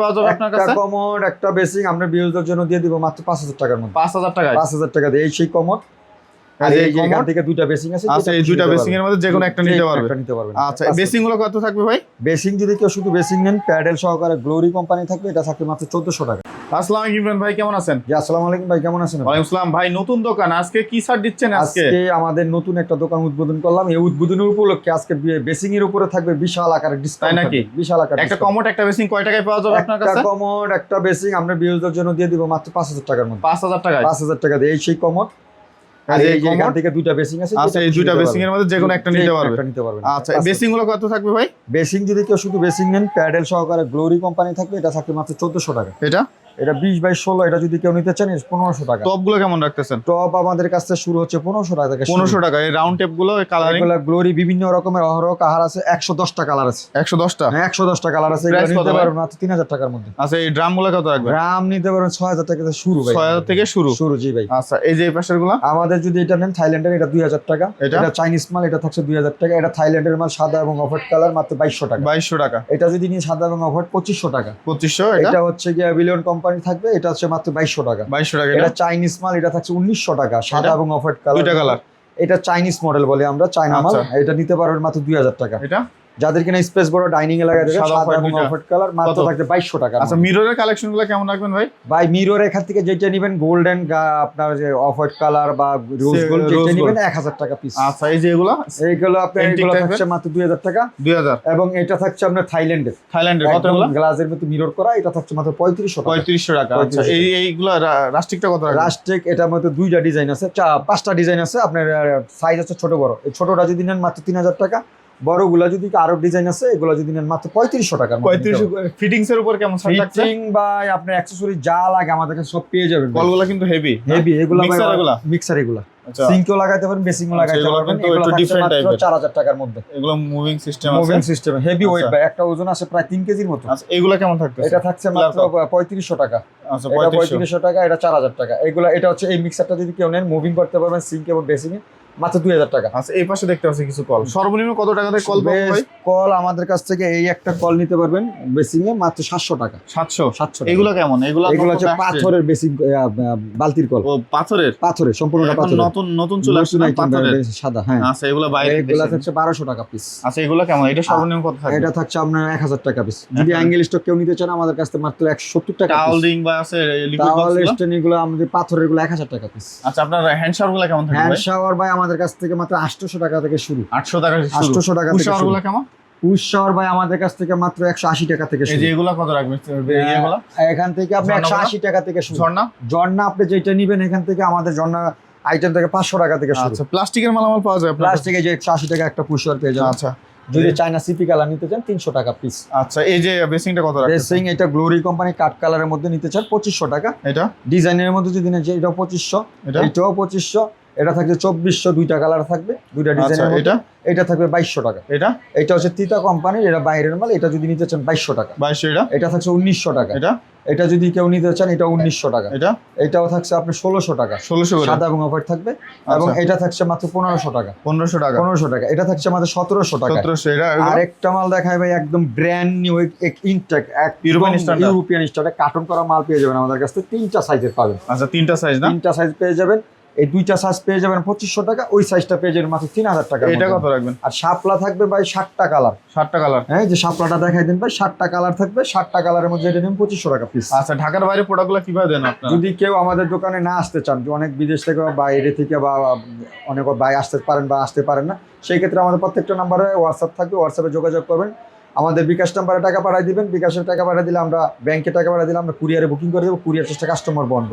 পাওয়া যাবে আপনার কাছে? একটা কমোড একটা বেসিং আমরা বিউজদের জন্য দিয়ে দিব মাত্র 5000 টাকার মধ্যে। 5000 টাকায়? 5000 টাকা দিয়ে এই সেই কমোড। আর এই যে এখান থেকে দুইটা বেসিং আছে। আচ্ছা, এই দুইটা বেসিং এর মধ্যে যে কোনো একটা নিতে পারবে। আচ্ছা, এই বেসিং গুলো কত থাকবে ভাই? বেসিং যদি কেউ শুধু বেসিং নেন প্যাডেল সহকারে গ্লোরি কোম্পানি থাকবে, এটা থাকবে মাত্র 1400 টাকা। আসসালামু আলাইকুম ইমরান ভাই, কেমন আছেন? জি আসসালামু আলাইকুম ভাই, কেমন আছেন? ওয়ালাইকুম আসসালাম ভাই, নতুন দোকান, আজকে কি ছাড় দিচ্ছেন? আজকে আমাদের নতুন একটা দোকান উদ্বোধন করলাম। এই উদ্বোধনের উপলক্ষে আজকে বেসিং এর উপরে থাকবে বিশাল আকারের ডিসকাউন্ট। তাই নাকি? বিশাল আকারের একটা কমোড একটা বেসিং কয় টাকায় পাওয়া যাবে আপনার কাছে? একটা কমোড একটা বেসিং আমরা বিউজদের জন্য দিয়ে দিব মাত্র 5000 টাকার মধ্যে। 5000 টাকায়? 5000 টাকা দিয়ে এই সেই কমোড। আর এই যে এখান থেকে দুইটা বেসিং আছে। আচ্ছা, এই দুইটা বেসিং এর মধ্যে যে কোনো একটা নিতে পারবে। আচ্ছা, এই বেসিং গুলো কত থাকবে ভাই? বেসিং যদি কেউ শুধু বেসিং নেন প্যাডেল সহকারে গ্লোরি কোম্পানি থাকবে, এটা থাকবে মাত্র 1400 টাকা। এটা 20/16, এটা যদি কেউ নিতে চান 1500 টাকা। টপ গুলো কেমন রাখতেছেন? টপ আমাদের কাছে শুরু হচ্ছে 1500 টাকা থেকে। 1500 টাকা। এই রাউন্ড টেপ গুলো কালারিং এগুলা গ্লোরি বিভিন্ন রকমের অহরহ কালার আছে। 110টা কালার আছে। 110টা? হ্যাঁ 110টা কালার আছে। এগুলো নিতে পারবেন মাত্র 3000 টাকার মধ্যে। আচ্ছা, এই ড্রাম গুলো কত রাখবেন? ড্রাম নিতে পারবেন 6000 টাকা থেকে শুরু ভাই। 6000 থেকে শুরু? জি ভাই। আচ্ছা, এই যে এই পাশের গুলো আমাদের যদি এটা নেন থাইল্যান্ডের, এটা 2000 টাকা। এটা চাইনিজ মাল, এটা থাকছে 2000 টাকা। এটা থাইল্যান্ডের মাল সাদা এবং অফ হোয়াইট কালার মাত্র 2200 টাকা। 2200 টাকা। এটা যদি নিয়ে সাদা এবং অফ হোয়াইট 2500 টাকা। 2500। এটা হচ্ছে গিয়ে বিলিয়ন কোম্পানি থাকবে, এটা হচ্ছে মাত্র 2200 টাকা। 2200 টাকা। এটা চাইনিজ মাল, এটা থাকছে 1900 টাকা। সাদা এবং অফ হোয়াইট কালার, দুইটা কালার। এটা চাইনিজ মডেল বলে আমরা, চায়না মাল। এটা নিতে পারবেন মাত্র 2000 টাকা। এটা যাদের কিনা স্পেস বড় ডাইনিং এ লাগাতে চায়, সাদা এবং অফ হোয়াইট কালার মাত্র থাকবে 2200 টাকা। আচ্ছা, মিররের কালেকশন গুলো কেমন রাখবেন ভাই? ভাই মিরর এখান থেকে যেটা নেবেন গোল্ডেন আপনার যে অফ হোয়াইট কালার বা রোজ গোল্ড যেটা নেবেন 1000 টাকা পিস। আচ্ছা, এই যে এগুলো আপনার এগুলো থাকছে মাত্র 2000 টাকা। 2000। এবং এটা থাকছে আপনার থাইল্যান্ডের কতগুলো? গ্লাসের মতো মিরর করা, এটা থাকছে মাত্র 3500 টাকা। 3500 টাকা। আচ্ছা, এইগুলো রাস্টিকটা কত রাখবেন? রাস্টিক এটার মধ্যে দুইটা ডিজাইন আছে, পাঁচটা ডিজাইন আছে। আপনার সাইজ আছে ছোট বড়। এই ছোটটা যদি নেন মাত্র 3000 টাকা, বড়গুলা যদি আরো ডিজাইন আছে এগুলো যদি নেন মাত্র 3500 টাকা। 3500। ফিটিংস এর উপর কেমন ছাড় থাকছে? ফিটিং বা আপনার অ্যাকসেসরি যা লাগে আমাদের কাছে সব পেয়ে যাবেন। কলগুলো কিন্তু হেভি এগুলো মিক্সার এগুলো আচ্ছা, সিঙ্কও লাগাইতে পারেন, বেসিংও লাগাইতে পারবেন। এগুলো একটু ডিফারেন্ট টাইপের। 4000 টাকার মধ্যে এগুলো মুভিং সিস্টেম আছে। মুভিং সিস্টেম হেভি ওয়েট ভাই, একটা ওজন আছে প্রায় 3 কেজির মতো। আচ্ছা, এগুলো কেমন থাকতেছে? এটা থাকছে মাত্র 3500 টাকা। আচ্ছা, এটা 3500 টাকা, এটা 4000 টাকা। এটা হচ্ছে এই মিক্সারটা যদি কেউ নেন মুভিং করতে পারবেন সিঙ্ক এবং বেসিং এ মাত্র 2000 টাকা। আচ্ছা, এই পাশে দেখতে পাচ্ছি কিছু কল। সর্বনিম্ন কত টাকা থেকে কল পাবো ভাই? কল আমাদের কাছ থেকে এই একটা কল নিতে পারবেন বেসিং এ মাত্র 700 টাকা। 700। এগুলো কেমন? এগুলো হচ্ছে পাথরের বেসিং বালতির কল। ও পাথরের সম্পূর্ণটা পাথরের। নতুন চলে আসছে পাথরের সাদা। হ্যাঁ আচ্ছা, এগুলো বাইরে এগুলো থাকছে 1200 টাকা পিস। আচ্ছা, এগুলো কেমন? এটা সর্বনিম্ন কত থাকবে? এটা থাকছে আপনার 1000 টাকা পিস। যদি অ্যাঙ্গেল স্টক কেউ নিতে চান আমাদের কাছ থেকে মাত্র 170 টাকা পিস। টাওয়াল রিং বা আছে লিকুইড বক্স স্টেন এগুলো আমাদের পাথরের গুলো 1000 টাকা পিস। আচ্ছা, আপনার হ্যান্ড শাওয়ার গুলো কেমন থাকবে? হ্যান্ড শাওয়ার ভাই আমাদের কাছ থেকে মাত্র 800 টাকা থেকে শুরু। 800 টাকা থেকে শুরু। 800 টাকা থেকে শাওয়ার গুলো কেমন? পুশ শাওয়ার ভাই আমাদের কাছ থেকে মাত্র 180 টাকা থেকে শুরু। এই যে এগুলো কত রাখবেন? এগুলো এখান থেকে আপনি 180 টাকা থেকে শুরু। ঝর্ণা আপনি যেটা নেবেন এখান থেকে আমাদের ঝর্ণা আইটেম থেকে 500 টাকা থেকে শুরু। আচ্ছা, প্লাস্টিকের মালামাল পাওয়া যায়? প্লাস্টিকে যে 180 টাকা একটা পুশ শাওয়ার পেয়ে যাবেন। আচ্ছা, যদি চায়না সিপি কালার নিতে চান 300 টাকা পিস। আচ্ছা, এই যে বেসিংটা কত রাখবেন? বেসিং এটা গ্লোরি কোম্পানি কাট কালারের মধ্যে নিতে চান 2500 টাকা। এটা ডিজাইনের মধ্যে যদি নেন এটাও 2500, এটাও 2500। এটা থাকবে 2400, দুইটা কালার থাকবে, দুইটা ডিজাইনের মধ্যে। এটা থাকবে 2200 টাকা। এটা হচ্ছে তিতা কোম্পানির, এটা বাইরের মাল। এটা যদি নিতে চান 2200 টাকা। 2200। এটা থাকছে 1900 টাকা। এটা যদি কেউ নিতে চান এটা 1900 টাকা। এটাও থাকছে আপনার 1600 টাকা। 1600 সাদা এবং অফার থাকবে। এবং এটা থাকছে মাত্র 1500 টাকা। 1500 টাকা। এটা থাকছে মাত্র 1700 টাকা। 1700। আর একটা মাল দেখায় ভাই, একদম ব্র্যান্ড নিউ ইনটেক ইউরোপিয়ান স্টাইলে কার্টন করা মাল পেয়ে যাবেন আমাদের কাছে। 3টা সাইজের পাবেন। আচ্ছা, 3টা সাইজ না? 3টা সাইজ পেয়ে যাবেন। এই দুইটা সাইজ পেয়ে যাবেন 2500 টাকা। ওই সাইজটা পেয়ে যাবেন মাত্র 3000 টাকা। এটা কত রাখবেন? আর শাপলা থাকবে ভাই 60টা কালার। 60টা কালার? হ্যাঁ, যে শাপলাটা দেখাই দেন ভাই, 60টা কালার থাকবে। 60টা কালারের মধ্যে এটা নেবেন 2500 টাকা পিস। আচ্ছা, ঢাকার বাইরে প্রোডাক্টগুলো কিভাবে দেন আপনারা? যদি কেউ আমাদের দোকানে না আসতে চান, অনেক বিদেশ থেকে বা বাইরে থেকে বা অনেক ভাই আসতে পারেন বা আসতে পারেন না, সেই ক্ষেত্রে আমাদের প্রত্যেকটা নাম্বারে হোয়াটসঅ্যাপ থাকবে। হোয়াটসঅ্যাপে যোগাযোগ করবেন। আমাদের বিকাশ নাম্বারে টাকা পাঠিয়ে দিবেন। বিকাশের টাকা পাঠিয়ে দিলে আমরা ব্যাংকে টাকা পাঠিয়ে দিলে আমরা কুরিয়ারে বুকিং করে দেবো। কুরিয়ার চেষ্টা কাস্টমার বন্ধ।